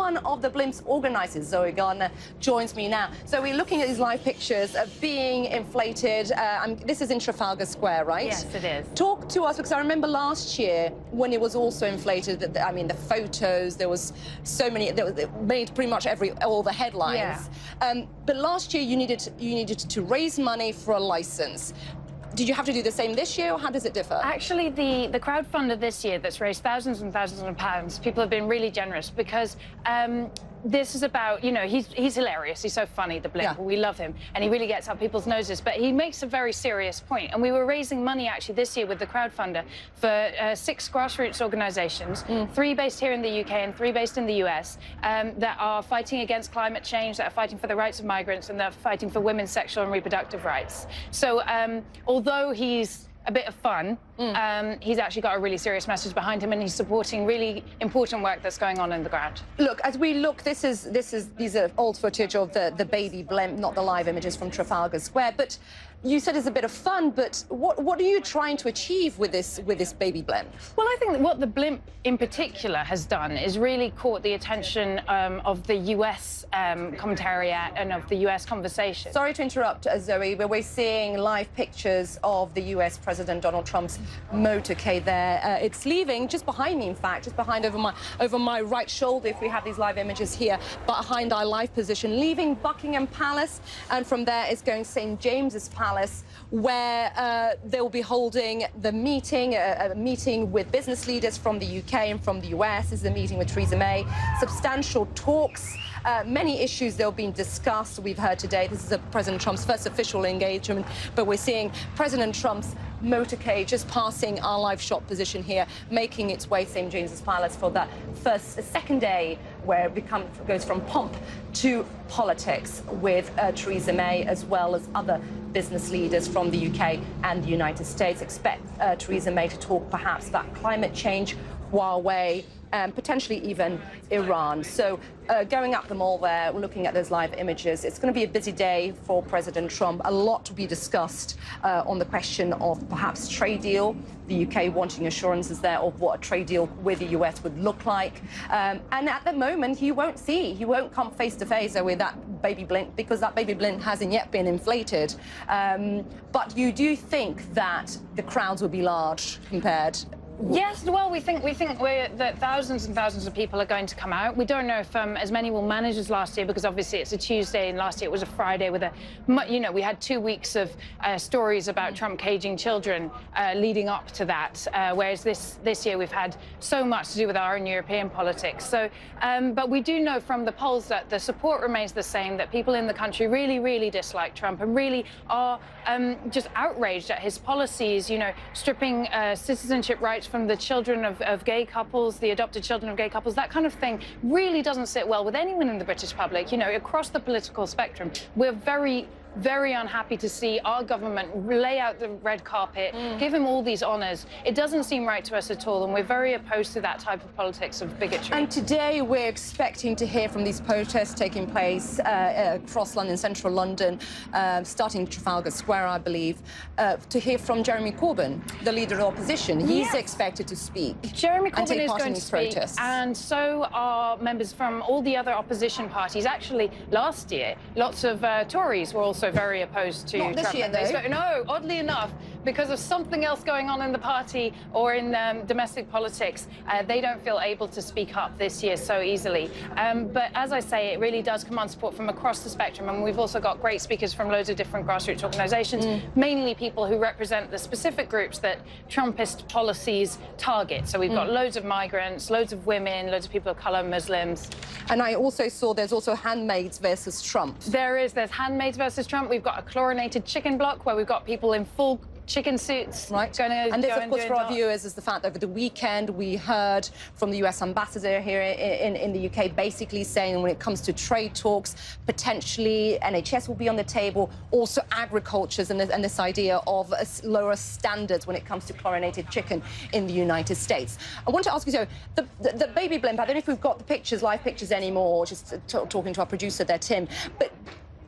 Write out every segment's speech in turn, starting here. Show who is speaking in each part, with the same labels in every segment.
Speaker 1: one of the blimp's organisers, Zoe Gardner, joins me now. So we're looking at these live pictures of being inflated. This is in Trafalgar Square, right?
Speaker 2: Yes, it is.
Speaker 1: Talk to us, because I remember last year when it was also inflated, I mean, the photos, there was so many, it made pretty much all the headlines.
Speaker 2: Yeah.
Speaker 1: But last year you needed to raise money for a license. Did you have to do the same this year, or how does it differ?
Speaker 2: Actually, the crowdfunder this year that's raised thousands and thousands of pounds, people have been really generous because this is about, you know, he's hilarious. He's so funny, the blimp.
Speaker 1: Yeah.
Speaker 2: We love him, and he really gets up people's noses. But he makes a very serious point. And we were raising money actually this year with the crowdfunder for 6 grassroots organisations, 3 based here in the UK and 3 based in the US, that are fighting against climate change, that are fighting for the rights of migrants, and that are fighting for women's sexual and reproductive rights. So although he's a bit of fun, he's actually got a really serious message behind him, and he's supporting really important work that's going on in the ground.
Speaker 1: Look, as we look, these are old footage of the baby blimp, not the live images from Trafalgar Square. But you said it's a bit of fun, but what are you trying to achieve with this baby blimp?
Speaker 2: Well, I think that what the blimp in particular has done is really caught the attention of the US commentariat and of the US conversation.
Speaker 1: Sorry to interrupt, Zoe, but we're seeing live pictures of the US President Donald Trump's motorcade there. It's leaving just behind me, in fact, just behind over my right shoulder, if we have these live images here, behind our live position, leaving Buckingham Palace, and from there it's going St. James's Palace, where they'll be holding the meeting, a meeting with business leaders from the UK and from the US. This is a meeting with Theresa May. Substantial talks. Many issues that have been discussed, we've heard today. This is President Trump's first official engagement, but we're seeing President Trump's motorcade just passing our live shot position here, making its way to St. James's Palace for that second day where it goes from pomp to politics with Theresa May, as well as other business leaders from the UK and the United States. Expect Theresa May to talk perhaps about climate change, Huawei, and potentially even Iran. So going up the mall there, looking at those live images, it's going to be a busy day for President Trump. A lot to be discussed on the question of perhaps trade deal, the UK wanting assurances there of what a trade deal with the US would look like. And at the moment, he won't come face to face with that baby blimp, because that baby blimp hasn't yet been inflated. But you do think that the crowds will be large compared?
Speaker 2: Yes, well, we think that thousands and thousands of people are going to come out. We don't know if as many will manage as last year, because obviously it's a Tuesday, and last year it was a Friday with you know, we had 2 weeks of stories about Trump caging children leading up to that, whereas this year we've had so much to do with our own European politics. So, but we do know from the polls that the support remains the same, that people in the country really, really dislike Trump and really are just outraged at his policies, you know, stripping citizenship rights from the children of gay couples, the adopted children of gay couples. That kind of thing really doesn't sit well with anyone in the British public. You know, across the political spectrum, we're very unhappy to see our government lay out the red carpet, give him all these honours. It doesn't seem right to us at all, and we're very opposed to that type of politics of bigotry.
Speaker 1: And today we're expecting to hear from these protests taking place across London, central London, starting Trafalgar Square, I believe, to hear from Jeremy Corbyn, the leader of the opposition. He's expected to speak.
Speaker 2: Jeremy Corbyn
Speaker 1: and take
Speaker 2: is
Speaker 1: part
Speaker 2: going
Speaker 1: in
Speaker 2: to
Speaker 1: these
Speaker 2: speak,
Speaker 1: protests.
Speaker 2: and so are members from all the other opposition parties. Actually, last year, lots of Tories were also very opposed to
Speaker 1: Not this
Speaker 2: Trump.
Speaker 1: year, though.
Speaker 2: No, oddly enough, because of something else going on in the party or in domestic politics, they don't feel able to speak up this year so easily. But as I say, it really does command support from across the spectrum, and we've also got great speakers from loads of different grassroots organisations, mainly people who represent the specific groups that Trumpist policies target. So we've got loads of migrants, loads of women, loads of people of colour, Muslims.
Speaker 1: And I also saw there's also handmaids versus Trump.
Speaker 2: There's handmaids versus Trump. We've got a chlorinated chicken block where we've got people in full chicken suits.
Speaker 1: Right. And this, of course, for our viewers, is the fact that over the weekend we heard from the US ambassador here in the UK basically saying when it comes to trade talks, potentially NHS will be on the table, also agriculture and this idea of lower standards when it comes to chlorinated chicken in the United States. I want to ask you, so the baby blimp, I don't know if we've got the pictures, live pictures anymore, just talking to our producer there, Tim, but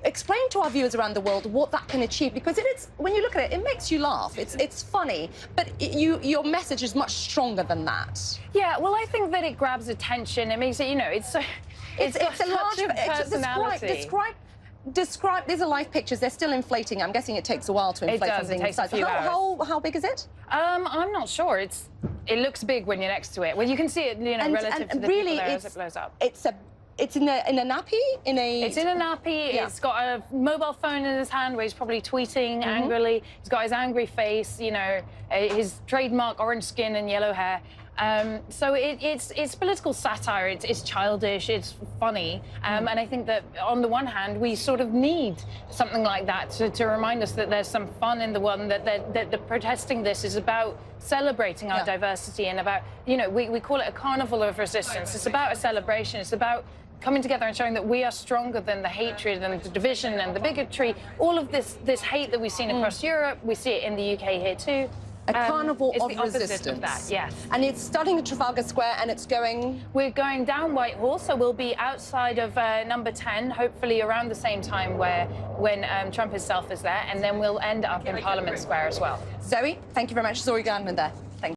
Speaker 1: explain to our viewers around the world what that can achieve, because when you look at it, it makes you laugh. It's funny, but your message is much stronger than that.
Speaker 2: Yeah, well, I think that it grabs attention. It makes it, you know, It's got
Speaker 1: a large
Speaker 2: such a personality.
Speaker 1: Describe. These are live pictures. They're still inflating. I'm guessing it takes a while to inflate something.
Speaker 2: It takes a few hours.
Speaker 1: How big is it?
Speaker 2: I'm not sure. It looks big when you're next to it. Well, you can see it, relative to the
Speaker 1: really,
Speaker 2: people there as it blows up.
Speaker 1: It's in a nappy?
Speaker 2: It's in a nappy. Yeah. It's got a mobile phone in his hand where he's probably tweeting angrily. He's got his angry face, his trademark orange skin and yellow hair. So it's political satire. It's childish. It's funny. And I think that on the one hand, we sort of need something like that to remind us that there's some fun in the one, that the protesting this is about celebrating our diversity and about, we call it a carnival of resistance. It's about a celebration. It's about coming together and showing that we are stronger than the hatred and the division and the bigotry. All of this hate that we've seen across Europe, we see it in the UK here too.
Speaker 1: A carnival
Speaker 2: of
Speaker 1: resistance.
Speaker 2: Of that, yes.
Speaker 1: And it's starting at Trafalgar Square and it's going...
Speaker 2: We're going down Whitehall, so we'll be outside of number 10, hopefully around the same time when Trump himself is there, and then we'll end up in Parliament Square as well.
Speaker 1: Zoe, thank you very much. Zoe Gardner there.